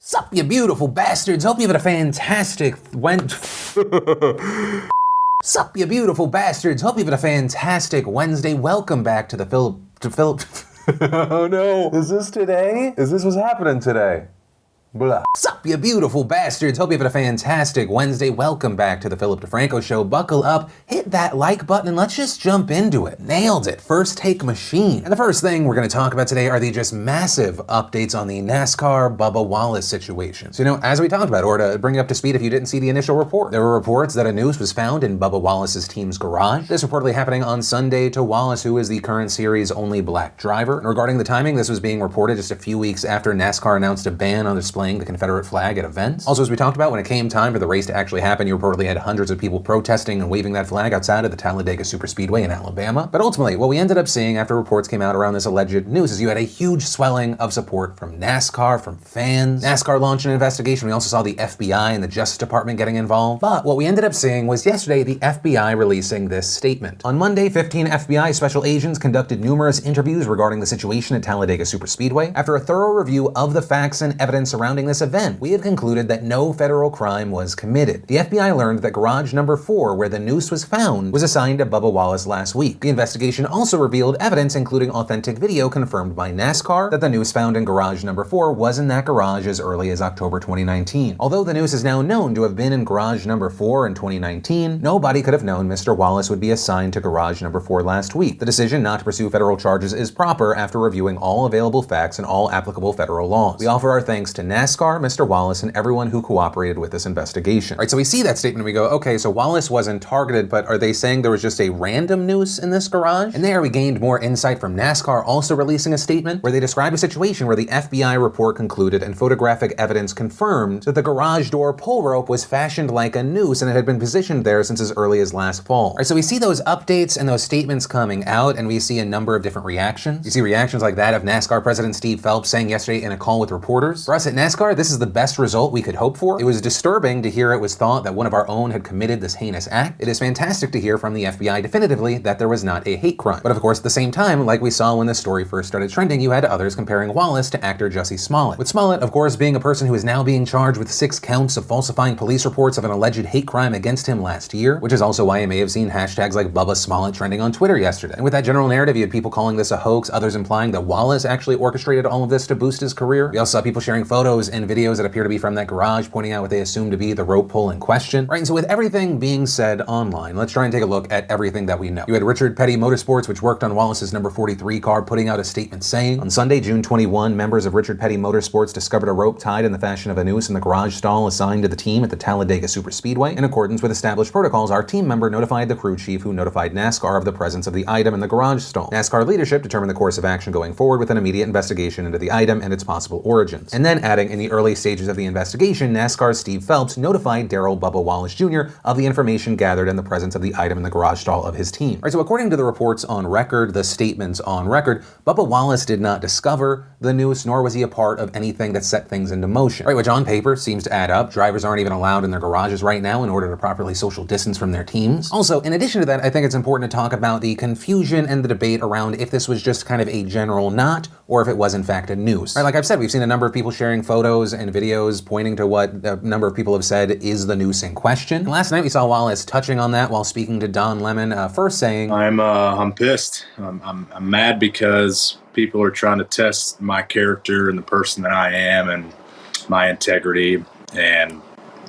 Sup, you beautiful bastards. Hope you've had a fantastic Sup, you beautiful bastards. Hope you've had a fantastic Wednesday. Welcome back to the Philip. Oh no. Is this today? Is this what's happening today? Blah. Sup, you beautiful bastards. Hope you've had a fantastic Wednesday. Welcome back to the Philip DeFranco Show. Buckle up, hit that like button, and let's just jump into it. Nailed it. First take machine. And the first thing we're going to talk about today are the just massive updates on the NASCAR Bubba Wallace situation. So, as we talked about, or to bring you up to speed if you didn't see the initial report, there were reports that a noose was found in Bubba Wallace's team's garage. This reportedly happening on Sunday to Wallace, who is the current series' only black driver. And regarding the timing, this was being reported just a few weeks after NASCAR announced a ban on displaying the Confederate flag at events. Also, as we talked about, when it came time for the race to actually happen, you reportedly had hundreds of people protesting and waving that flag outside of the Talladega Superspeedway in Alabama. But ultimately, what we ended up seeing after reports came out around this alleged news is you had a huge swelling of support from NASCAR, from fans. NASCAR launched an investigation. We also saw the FBI and the Justice Department getting involved. But what we ended up seeing was yesterday the FBI releasing this statement. On Monday, 15 FBI special agents conducted numerous interviews regarding the situation at Talladega Superspeedway. After a thorough review of the facts and evidence surrounding this event, we have concluded that no federal crime was committed. The FBI learned that garage number 4, where the noose was found, was assigned to Bubba Wallace last week. The investigation also revealed evidence, including authentic video confirmed by NASCAR, that the noose found in garage number 4 was in that garage as early as October 2019. Although the noose is now known to have been in garage number 4 in 2019, nobody could have known Mr. Wallace would be assigned to garage number 4 last week. The decision not to pursue federal charges is proper after reviewing all available facts and all applicable federal laws. We offer our thanks to NASCAR, Mr. Wallace, and everyone who cooperated with this investigation. All right, so we see that statement and we go, okay, so Wallace wasn't targeted, but are they saying there was just a random noose in this garage? And there we gained more insight from NASCAR also releasing a statement where they describe a situation where the FBI report concluded and photographic evidence confirmed that the garage door pull rope was fashioned like a noose and it had been positioned there since as early as last fall. All right, so we see those updates and those statements coming out and we see a number of different reactions. You see reactions like that of NASCAR President Steve Phelps saying yesterday in a call with reporters, "For us at NASCAR, this is the best result we could hope for. It was disturbing to hear it was thought that one of our own had committed this heinous act. It is fantastic to hear from the FBI definitively that there was not a hate crime." But of course, at the same time, like we saw when this story first started trending, you had others comparing Wallace to actor Jussie Smollett. With Smollett, of course, being a person who is now being charged with 6 counts of falsifying police reports of an alleged hate crime against him last year, which is also why you may have seen hashtags like Bubba Smollett trending on Twitter yesterday. And with that general narrative, you had people calling this a hoax, others implying that Wallace actually orchestrated all of this to boost his career. We also saw people sharing photos and videos that appear to be from that garage, pointing out what they assume to be the rope pull in question. Right, and so with everything being said online, let's try and take a look at everything that we know. You had Richard Petty Motorsports, which worked on Wallace's number 43 car, putting out a statement saying, on Sunday, June 21, members of Richard Petty Motorsports discovered a rope tied in the fashion of a noose in the garage stall assigned to the team at the Talladega Superspeedway. In accordance with established protocols, our team member notified the crew chief, who notified NASCAR of the presence of the item in the garage stall. NASCAR leadership determined the course of action going forward with an immediate investigation into the item and its possible origins. And then adding, in the early stages of the investigation, NASCAR's Steve Phelps notified Darrell Bubba Wallace Jr. of the information gathered in the presence of the item in the garage stall of his team. All right, so according to the reports on record, the statements on record, Bubba Wallace did not discover the noose, nor was he a part of anything that set things into motion. Right, which on paper seems to add up. Drivers aren't even allowed in their garages right now in order to properly social distance from their teams. Also, in addition to that, I think it's important to talk about the confusion and the debate around if this was just kind of a general knot or if it was in fact a noose. Right, like I've said, we've seen a number of people sharing photos and videos pointing to what a number of people have said is the noose in question. And last night we saw Wallace touching on that while speaking to Don Lemon, first saying, I'm pissed. I'm mad because people are trying to test my character and the person that I am and my integrity, and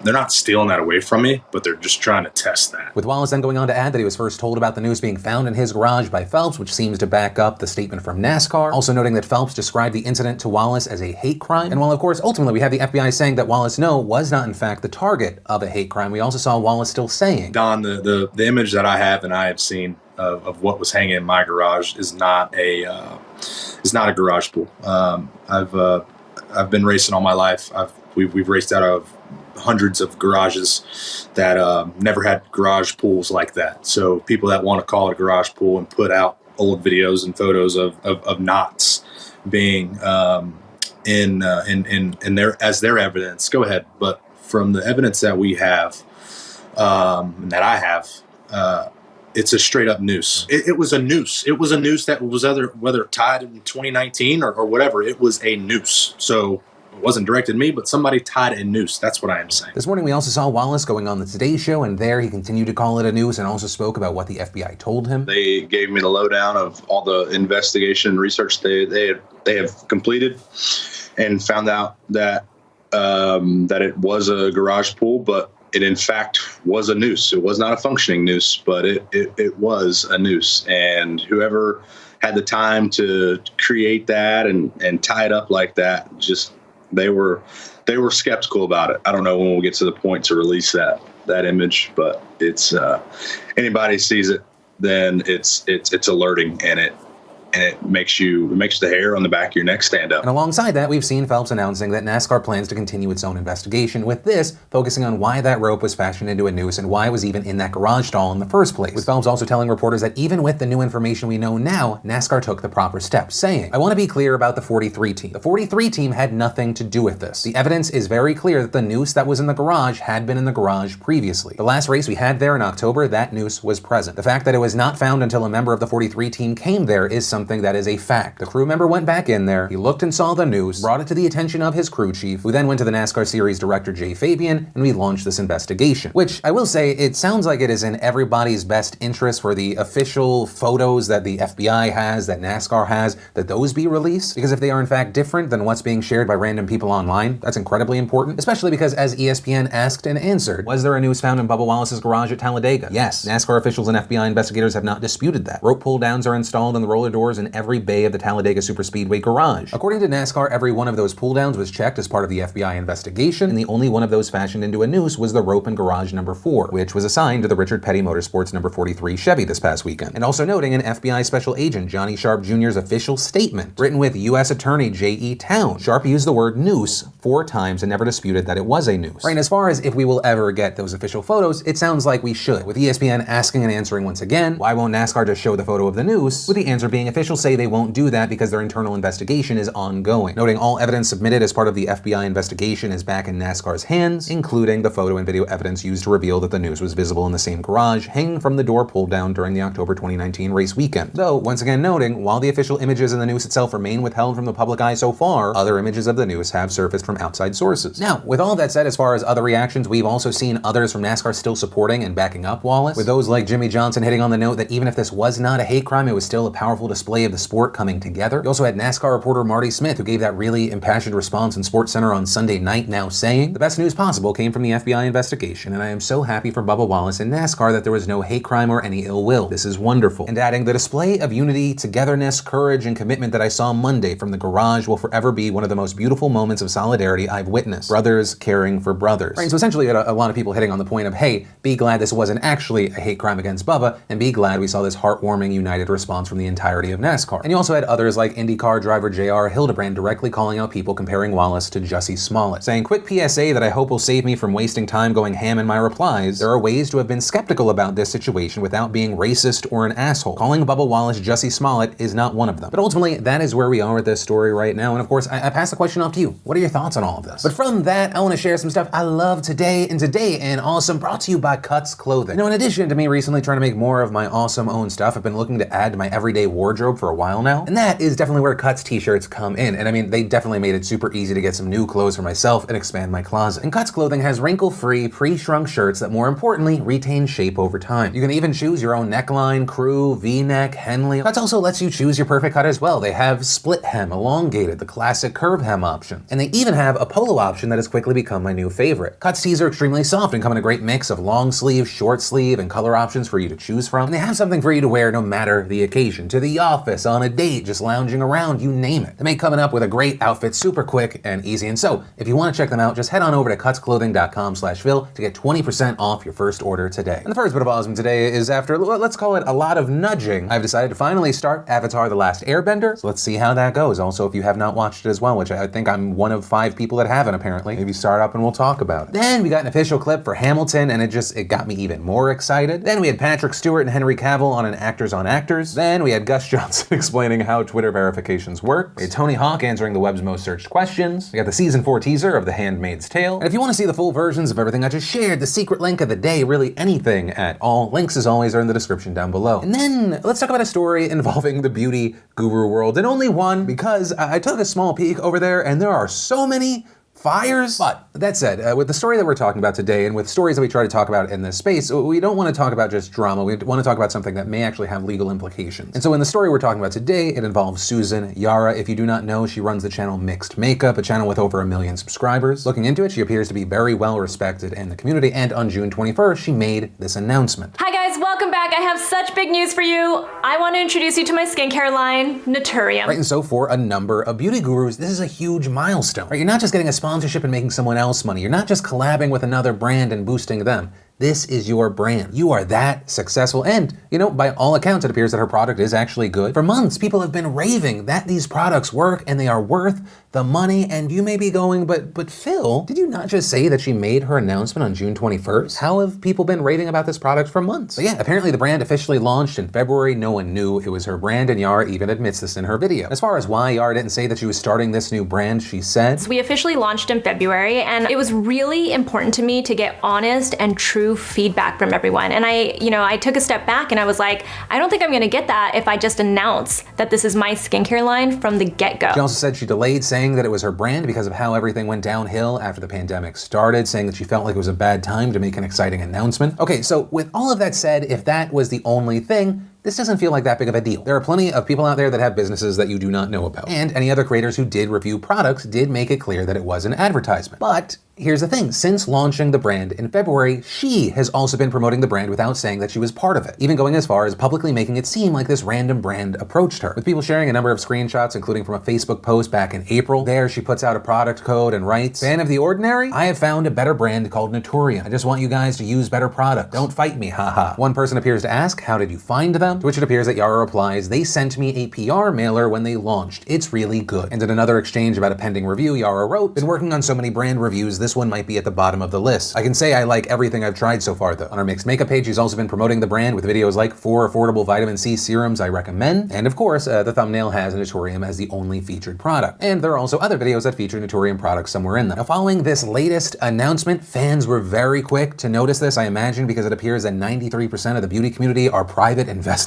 they're not stealing that away from me, but they're just trying to test that. With Wallace then going on to add that he was first told about the noose being found in his garage by Phelps, which seems to back up the statement from NASCAR. Also noting that Phelps described the incident to Wallace as a hate crime. And while of course ultimately we have the FBI saying that Wallace was not in fact the target of a hate crime, we also saw Wallace still saying, Don, the image that I have and I have seen of what was hanging in my garage is not a garage pool. I've been racing all my life. We've raced out of hundreds of garages that never had garage pools like that. So people that want to call it a garage pool and put out old videos and photos of knots being in their as their evidence, go ahead. But from the evidence that we have, that I have, it's a straight up noose. It was a noose. It was a noose that was whether tied in 2019 or whatever. It was a noose. So wasn't directed at me, but somebody tied a noose. That's what I am saying. This morning we also saw Wallace going on the Today Show, and there he continued to call it a noose and also spoke about what the FBI told him. They gave me the lowdown of all the investigation and research they have completed, and found out that that it was a garage pool, but it in fact was a noose. It was not a functioning noose, but it was a noose. And whoever had the time to create that and tie it up like that, just they were skeptical about it. I don't know when we'll get to the point to release that image, but it's anybody sees it, then it's alerting, and it makes the hair on the back of your neck stand up. And alongside that, we've seen Phelps announcing that NASCAR plans to continue its own investigation, with this focusing on why that rope was fashioned into a noose and why it was even in that garage stall in the first place. With Phelps also telling reporters that even with the new information we know now, NASCAR took the proper steps, saying, "I want to be clear about the 43 team. The 43 team had nothing to do with this. The evidence is very clear that the noose that was in the garage had been in the garage previously. The last race we had there in October, that noose was present. The fact that it was not found until a member of the 43 team came there is something that is a fact. The crew member went back in there, he looked and saw the noose, brought it to the attention of his crew chief, who then went to the NASCAR series director Jay Fabian, and we launched this investigation." Which, I will say, it sounds like it is in everybody's best interest for the official photos that the FBI has, that NASCAR has, that those be released, because if they are in fact different than what's being shared by random people online, that's incredibly important, especially because, as ESPN asked and answered, was there a noose found in Bubba Wallace's garage at Talladega? Yes. NASCAR officials and FBI investigators have not disputed that. Rope pull-downs are installed in the roller doors in every bay of the Talladega Superspeedway garage. According to NASCAR, every one of those pull-downs was checked as part of the FBI investigation, and the only one of those fashioned into a noose was the rope in garage number 4, which was assigned to the Richard Petty Motorsports number 43 Chevy this past weekend. And also noting an FBI Special Agent Johnny Sharp Jr.'s official statement, written with U.S. Attorney J.E. Town. Sharp used the word noose 4 times and never disputed that it was a noose. Right, and as far as if we will ever get those official photos, it sounds like we should, with ESPN asking and answering once again, why won't NASCAR just show the photo of the noose, with the answer being officials say they won't do that because their internal investigation is ongoing. Noting all evidence submitted as part of the FBI investigation is back in NASCAR's hands, including the photo and video evidence used to reveal that the noose was visible in the same garage, hanging from the door pulled down during the October 2019 race weekend. Though, once again noting, while the official images of the noose itself remain withheld from the public eye so far, other images of the noose have surfaced from outside sources. Now, with all that said, as far as other reactions, we've also seen others from NASCAR still supporting and backing up Wallace, with those like Jimmy Johnson hitting on the note that even if this was not a hate crime, it was still a powerful display of the sport coming together. You also had NASCAR reporter Marty Smith, who gave that really impassioned response in SportsCenter on Sunday night, now saying, "The best news possible came from the FBI investigation, and I am so happy for Bubba Wallace and NASCAR that there was no hate crime or any ill will. This is wonderful." And adding, "The display of unity, togetherness, courage, and commitment that I saw Monday from the garage will forever be one of the most beautiful moments of solidarity I've witnessed. Brothers caring for brothers." Right, so essentially you had a lot of people hitting on the point of, hey, be glad this wasn't actually a hate crime against Bubba, and be glad we saw this heartwarming, united response from the entirety of NASCAR. And you also had others like IndyCar driver J.R. Hildebrand directly calling out people comparing Wallace to Jussie Smollett, saying, "Quick PSA that I hope will save me from wasting time going ham in my replies. There are ways to have been skeptical about this situation without being racist or an asshole. Calling Bubba Wallace Jussie Smollett is not one of them." But ultimately, that is where we are with this story right now. And of course, I pass the question off to you. What are your thoughts on all of this? But from that, I want to share some stuff I love today, and today in Awesome, brought to you by Cuts Clothing. You know, in addition to me recently trying to make more of my awesome own stuff, I've been looking to add to my everyday wardrobe for a while now. And that is definitely where Cuts t-shirts come in. And I mean, they definitely made it super easy to get some new clothes for myself and expand my closet. And Cuts Clothing has wrinkle-free, pre-shrunk shirts that more importantly, retain shape over time. You can even choose your own neckline, crew, V-neck, Henley. Cuts also lets you choose your perfect cut as well. They have split hem, elongated, the classic curve hem option. And they even have a polo option that has quickly become my new favorite. Cuts tees are extremely soft and come in a great mix of long sleeve, short sleeve, and color options for you to choose from. And they have something for you to wear no matter the occasion. To the office, on a date, just lounging around, you name it. They make coming up with a great outfit super quick and easy. And so, if you want to check them out, just head on over to cutsclothing.com/Phil to get 20% off your first order today. And the first bit of awesome today is after, let's call it a lot of nudging, I've decided to finally start Avatar: The Last Airbender. So let's see how that goes. Also, if you have not watched it as well, which I think I'm one of 5 people that haven't apparently, maybe start up and we'll talk about it. Then we got an official clip for Hamilton, and it got me even more excited. Then we had Patrick Stewart and Henry Cavill on an Actors on Actors. Then we had Gus Johnson explaining how Twitter verifications work. We had Tony Hawk answering the web's most searched questions. We got the season 4 teaser of The Handmaid's Tale. And if you want to see the full versions of everything I just shared, the secret link of the day, really anything at all, links as always are in the description down below. And then let's talk about a story involving the beauty guru world, and only one, because I took a small peek over there and there are so many fires. But that said, with the story that we're talking about today, and with stories that we try to talk about in this space, we don't want to talk about just drama. We want to talk about something that may actually have legal implications. And so in the story we're talking about today, it involves Susan Yara. If you do not know, she runs the channel Mixed Makeup, a channel with over 1 million subscribers. Looking into it, she appears to be very well respected in the community, and on June 21st, she made this announcement. Hi guys, welcome back. I have such big news for you. I want to introduce you to my skincare line, Naturium. Right, and so for a number of beauty gurus, this is a huge milestone. Right, you're not just getting a sponsorship and making someone else money. You're not just collabing with another brand and boosting them. This is your brand. You are that successful, and, you know, by all accounts, it appears that her product is actually good. For months, people have been raving that these products work and they are worth the money, and you may be going, but Phil, did you not just say that she made her announcement on June 21st? How have people been raving about this product for months? But yeah, apparently the brand officially launched in February. No one knew it was her brand, and Yara even admits this in her video. As far as why Yara didn't say that she was starting this new brand, she said, We officially launched in February, and it was really important to me to get honest and true feedback from everyone. And I took a step back and I was like, I don't think I'm gonna get that if I just announce that this is my skincare line from the get-go. She also said she delayed saying that it was her brand because of how everything went downhill after the pandemic started, saying that she felt like it was a bad time to make an exciting announcement. Okay, so with all of that said, if that was the only thing, this doesn't feel like that big of a deal. There are plenty of people out there that have businesses that you do not know about. And any other creators who did review products did make it clear that it was an advertisement. But here's the thing, since launching the brand in February, she has also been promoting the brand without saying that she was part of it, even going as far as publicly making it seem like this random brand approached her, with people sharing a number of screenshots, including from a Facebook post back in April. There, she puts out a product code and writes, "Fan of the ordinary? I have found a better brand called Naturium. I just want you guys to use better products. Don't fight me, haha." One person appears to ask, how did you find them? To which it appears that Yara replies, they sent me a PR mailer when they launched. It's really good. And in another exchange about a pending review, Yara wrote, been working on so many brand reviews, this one might be at the bottom of the list. I can say I like everything I've tried so far though. On our Mixed Makeup page, she's also been promoting the brand with videos like 4 affordable vitamin C serums I recommend. And of course, the thumbnail has Naturium as the only featured product. And there are also other videos that feature Naturium products somewhere in them. Now, following this latest announcement, fans were very quick to notice this, I imagine, because it appears that 93% of the beauty community are private investigators.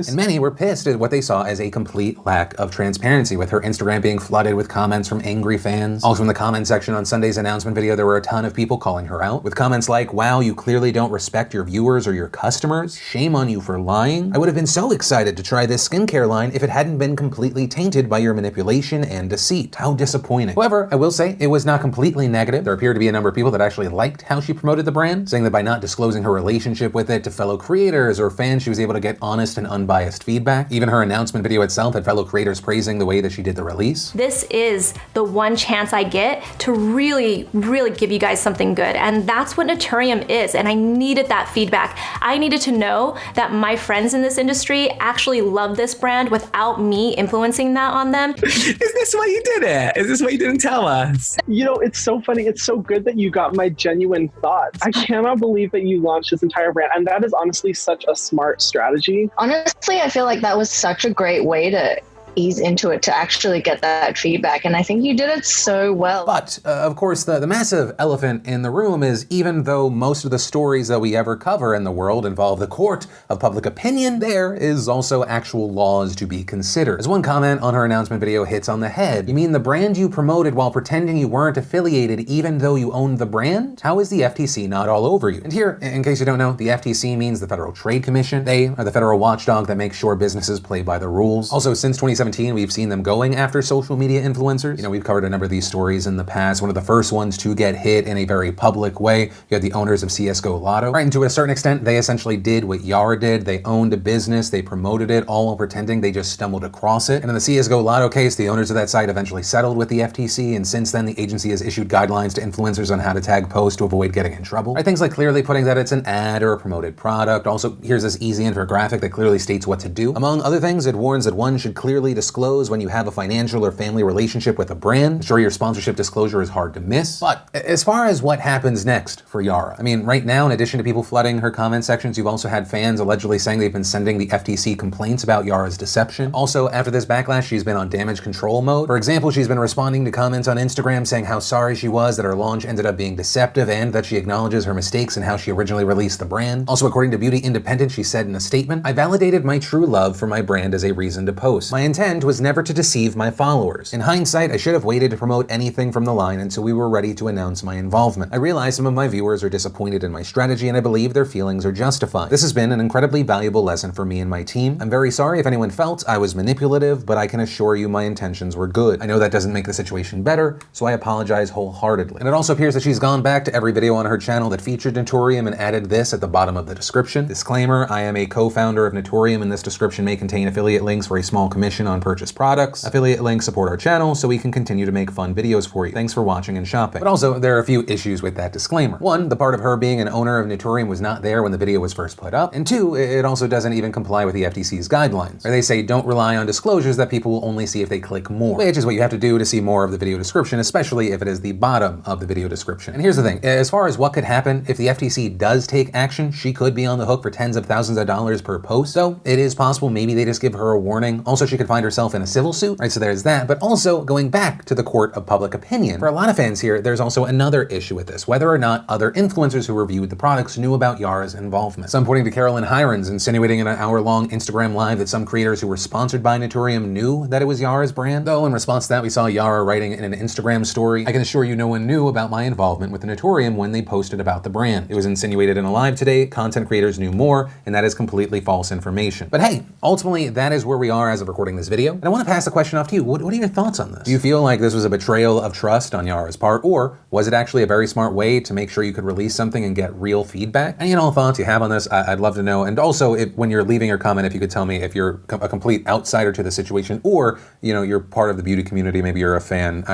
And many were pissed at what they saw as a complete lack of transparency, with her Instagram being flooded with comments from angry fans. Also in the comment section on Sunday's announcement video, there were a ton of people calling her out, with comments like, wow, you clearly don't respect your viewers or your customers. Shame on you for lying. I would have been so excited to try this skincare line if it hadn't been completely tainted by your manipulation and deceit. How disappointing. However, I will say it was not completely negative. There appeared to be a number of people that actually liked how she promoted the brand, saying that by not disclosing her relationship with it to fellow creators or fans, she was able to get honest and unbiased feedback. Even her announcement video itself had fellow creators praising the way that she did the release. This is the one chance I get to really give you guys something good, and that's what Naturium is, and I needed that feedback. I needed to know that my friends in this industry actually love this brand without me influencing that on them. Is this why you did it? Is this why you didn't tell us? You know, it's so funny. It's so good that you got my genuine thoughts. I cannot believe that you launched this entire brand, and that is honestly such a smart strategy. Honestly, I feel like that was such a great way to ease into it to actually get that feedback, and I think you did it so well. But of course, the massive elephant in the room is, even though most of the stories that we ever cover in the world involve the court of public opinion, there is also actual laws to be considered. As one comment on her announcement video hits on the head, you mean the brand you promoted while pretending you weren't affiliated even though you owned the brand? How is the FTC not all over you? And here, in case you don't know, the FTC means the Federal Trade Commission. They are the federal watchdog that makes sure businesses play by the rules. Also, since 2017, we've seen them going after social media influencers. You know, we've covered a number of these stories in the past. One of the first ones to get hit in a very public way, you had the owners of CSGO Lotto. Right, and to a certain extent, they essentially did what Yara did. They owned a business, they promoted it, all while pretending they just stumbled across it. And in the CSGO Lotto case, the owners of that site eventually settled with the FTC, and since then, the agency has issued guidelines to influencers on how to tag posts to avoid getting in trouble. Right, things like clearly putting that it's an ad or a promoted product. Also, here's this easy infographic that clearly states what to do. Among other things, it warns that one should clearly regularly disclose when you have a financial or family relationship with a brand. Sure, your sponsorship disclosure is hard to miss. But as far as what happens next for Yara, I mean, right now, in addition to people flooding her comment sections, you've also had fans allegedly saying they've been sending the FTC complaints about Yara's deception. Also, after this backlash, she's been on damage control mode. For example, she's been responding to comments on Instagram saying how sorry she was that her launch ended up being deceptive and that she acknowledges her mistakes and how she originally released the brand. Also, according to Beauty Independent, she said in a statement, "I validated my true love for my brand as a reason to post. My intent was never to deceive my followers. In hindsight, I should have waited to promote anything from the line until we were ready to announce my involvement. I realize some of my viewers are disappointed in my strategy and I believe their feelings are justified. This has been an incredibly valuable lesson for me and my team. I'm very sorry if anyone felt I was manipulative, but I can assure you my intentions were good. I know that doesn't make the situation better, so I apologize wholeheartedly." And it also appears that she's gone back to every video on her channel that featured Naturium and added this at the bottom of the description. Disclaimer, I am a co-founder of Naturium and this description may contain affiliate links for a small commission on purchased products. Affiliate links support our channel so we can continue to make fun videos for you. Thanks for watching and shopping. But also, there are a few issues with that disclaimer. One, the part of her being an owner of Naturium was not there when the video was first put up. And two, it also doesn't even comply with the FTC's guidelines, where they say don't rely on disclosures that people will only see if they click more, which is what you have to do to see more of the video description, especially if it is the bottom of the video description. And here's the thing, as far as what could happen, if the FTC does take action, she could be on the hook for tens of thousands of dollars per post. So it is possible maybe they just give her a warning. Also, she could find herself in a civil suit, right? So there's that. But also, going back to the court of public opinion, for a lot of fans here, there's also another issue with this, whether or not other influencers who reviewed the products knew about Yara's involvement. Some pointing to Carolyn Hirons insinuating in an hour-long Instagram live that some creators who were sponsored by Naturium knew that it was Yara's brand. Though in response to that, we saw Yara writing in an Instagram story, "I can assure you no one knew about my involvement with Naturium when they posted about the brand. It was insinuated in a live today, content creators knew more, and that is completely false information." But hey, ultimately, that is where we are as of recording this video. And I want to pass the question off to you. What are your thoughts on this? Do you feel like this was a betrayal of trust on Yara's part, or was it actually a very smart way to make sure you could release something and get real feedback? Any and all thoughts you have on this, I'd love to know. And also, when you're leaving your comment, if you could tell me if you're a complete outsider to the situation, or you're part of the beauty community, maybe you're a fan,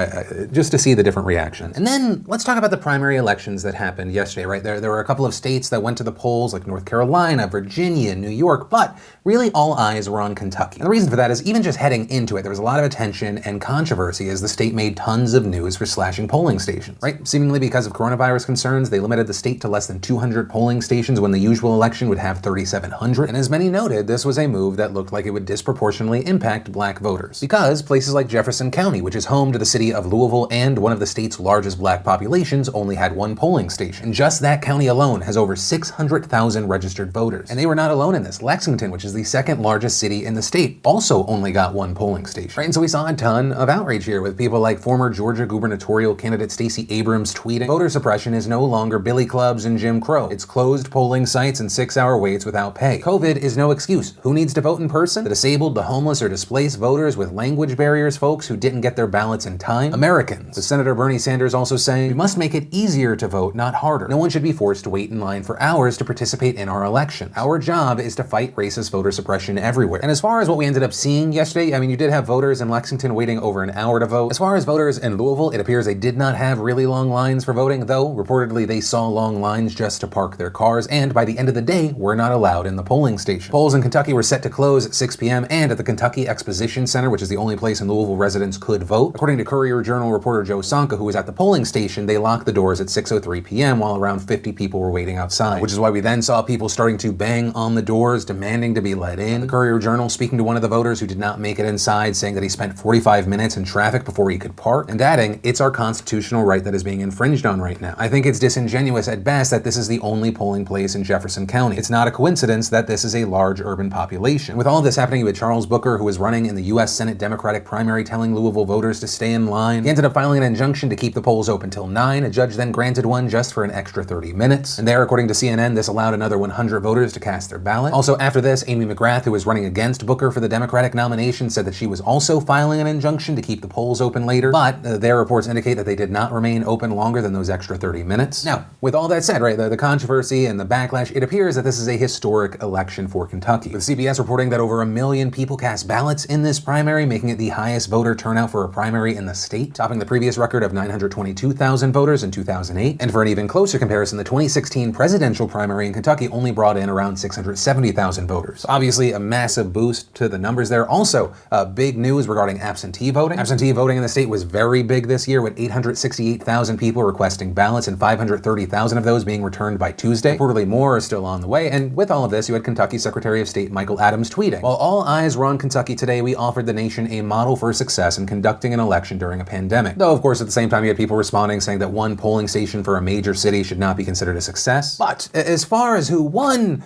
just to see the different reactions. And then let's talk about the primary elections that happened yesterday, right? There were a couple of states that went to the polls, like North Carolina, Virginia, New York, but really all eyes were on Kentucky. And the reason for that is even just heading into it, there was a lot of attention and controversy as the state made tons of news for slashing polling stations, right? Seemingly because of coronavirus concerns, they limited the state to less than 200 polling stations when the usual election would have 3,700. And as many noted, this was a move that looked like it would disproportionately impact black voters. Because places like Jefferson County, which is home to the city of Louisville and one of the state's largest black populations, only had one polling station. And just that county alone has over 600,000 registered voters. And they were not alone in this. Lexington, which is the second largest city in the state, also only got one polling station, right? And so we saw a ton of outrage here with people like former Georgia gubernatorial candidate Stacey Abrams tweeting, "Voter suppression is no longer billy clubs and Jim Crow. It's closed polling sites and 6-hour waits without pay. COVID is no excuse. Who needs to vote in person? The disabled, the homeless, or displaced voters with language barriers, folks who didn't get their ballots in time. Americans." With Senator Bernie Sanders also saying, "We must make it easier to vote, not harder. No one should be forced to wait in line for hours to participate in our election. Our job is to fight racist voter suppression everywhere." And as far as what we ended up seeing yesterday, I mean, you did have voters in Lexington waiting over an hour to vote. As far as voters in Louisville, it appears they did not have really long lines for voting, though reportedly they saw long lines just to park their cars, and by the end of the day, were not allowed in the polling station. Polls in Kentucky were set to close at 6 p.m. and at the Kentucky Exposition Center, which is the only place in Louisville residents could vote. According to Courier-Journal reporter Joe Sonka, who was at the polling station, they locked the doors at 6:03 p.m. while around 50 people were waiting outside, which is why we then saw people starting to bang on the doors, demanding to be let in. The Courier-Journal speaking to one of the voters who did not make it inside, saying that he spent 45 minutes in traffic before he could park, and adding, "It's our constitutional right that is being infringed on right now. I think it's disingenuous at best that this is the only polling place in Jefferson County. It's not a coincidence that this is a large urban population." With all this happening with Charles Booker, who was running in the U.S. Senate Democratic primary, telling Louisville voters to stay in line. He ended up filing an injunction to keep the polls open till 9. A judge then granted one just for an extra 30 minutes. And there, according to CNN, this allowed another 100 voters to cast their ballot. Also, after this, Amy McGrath, who was running against Booker for the Democratic nomination, said that she was also filing an injunction to keep the polls open later, but their reports indicate that they did not remain open longer than those extra 30 minutes. Now, with all that said, right, the controversy and the backlash, it appears that this is a historic election for Kentucky, with CBS reporting that over 1 million people cast ballots in this primary, making it the highest voter turnout for a primary in the state, topping the previous record of 922,000 voters in 2008. And for an even closer comparison, the 2016 presidential primary in Kentucky only brought in around 670,000 voters. So obviously a massive boost to the numbers there. Also, Also, big news regarding absentee voting. Absentee voting in the state was very big this year, with 868,000 people requesting ballots and 530,000 of those being returned by Tuesday. Reportedly more are still on the way, and with all of this, you had Kentucky Secretary of State Michael Adams tweeting, "While all eyes were on Kentucky today, we offered the nation a model for success in conducting an election during a pandemic." Though, of course, at the same time, you had people responding saying that one polling station for a major city should not be considered a success. But as far as who won,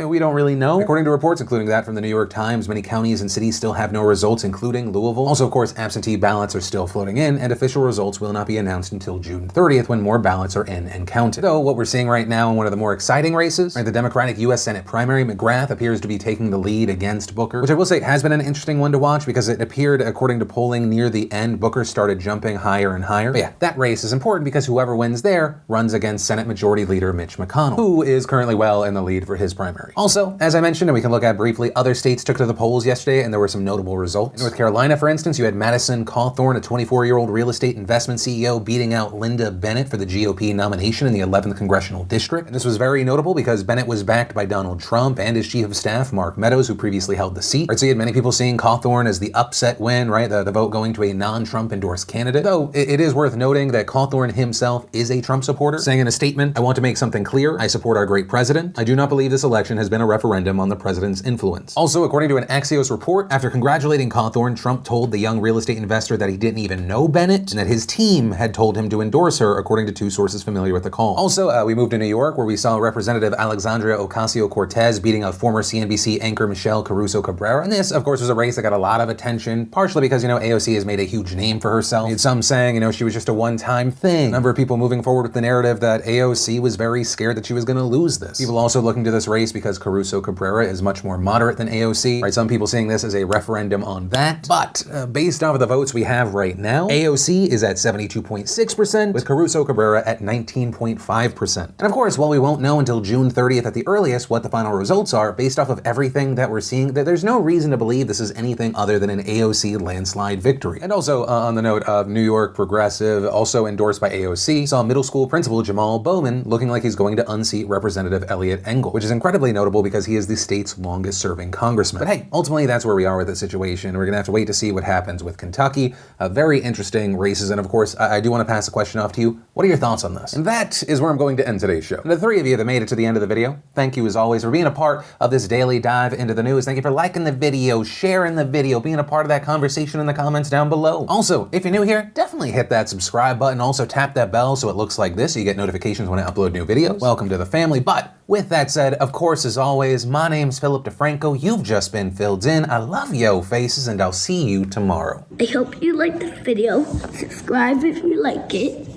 we don't really know. According to reports, including that from the New York Times, many counties and cities still have no results, including Louisville. Also, of course, absentee ballots are still floating in, and official results will not be announced until June 30th when more ballots are in and counted. Though, what we're seeing right now in one of the more exciting races, right, the Democratic U.S. Senate primary, McGrath appears to be taking the lead against Booker, which I will say has been an interesting one to watch because it appeared, according to polling near the end, Booker started jumping higher and higher. But yeah, that race is important because whoever wins there runs against Senate Majority Leader Mitch McConnell, who is currently well in the lead for his primary. Also, as I mentioned, and we can look at briefly, other states took to the polls yesterday and there were some notable results. In North Carolina, for instance, you had Madison Cawthorn, a 24-year-old real estate investment CEO, beating out Linda Bennett for the GOP nomination in the 11th Congressional District. And this was very notable because Bennett was backed by Donald Trump and his chief of staff, Mark Meadows, who previously held the seat. Right, so you had many people seeing Cawthorn as the upset win, right? The vote going to a non-Trump endorsed candidate. Though it is worth noting that Cawthorn himself is a Trump supporter, saying in a statement, "I want to make something clear. I support our great president. I do not believe this election has been a referendum on the president's influence." Also, according to an Axios report, after congratulating Cawthorn, Trump told the young real estate investor that he didn't even know Bennett and that his team had told him to endorse her, according to two sources familiar with the call. Also, we moved to New York, where we saw Representative Alexandria-Ocasio beating out former CNBC anchor Michelle Caruso-Cabrera. And this, of course, was a race that got a lot of attention, partially because, AOC has made a huge name for herself. You had some saying, she was just a one-time thing. A number of people moving forward with the narrative that AOC was very scared that she was going to lose this. People also looking to this race because Caruso-Cabrera is much more moderate than AOC, right? Some people seeing this as a referendum on that. But based off of the votes we have right now, AOC is at 72.6%, with Caruso-Cabrera at 19.5%. And of course, while we won't know until June 30th at the earliest what the final results are, based off of everything that we're seeing, there's no reason to believe this is anything other than an AOC landslide victory. And also, on the note of New York progressive, also endorsed by AOC, saw middle school principal Jamal Bowman looking like he's going to unseat Representative Elliot Engel, which is incredibly notable because he is the state's longest serving congressman. But hey, ultimately that's where we are with the situation. We're gonna have to wait to see what happens with Kentucky. Very interesting races, and of course, I do want to pass the question off to you. What are your thoughts on this? And that is where I'm going to end today's show. And the three of you that made it to the end of the video, thank you as always for being a part of this daily dive into the news. Thank you for liking the video, sharing the video, being a part of that conversation in the comments down below. Also, if you're new here, definitely hit that subscribe button. Also tap that bell so it looks like this, so you get notifications when I upload new videos. Welcome to the family. But with that said, of course, as always, my name's Philip DeFranco. You've just been filled in. I love yo faces, and I'll see you tomorrow. I hope you liked the video. Subscribe if you like it.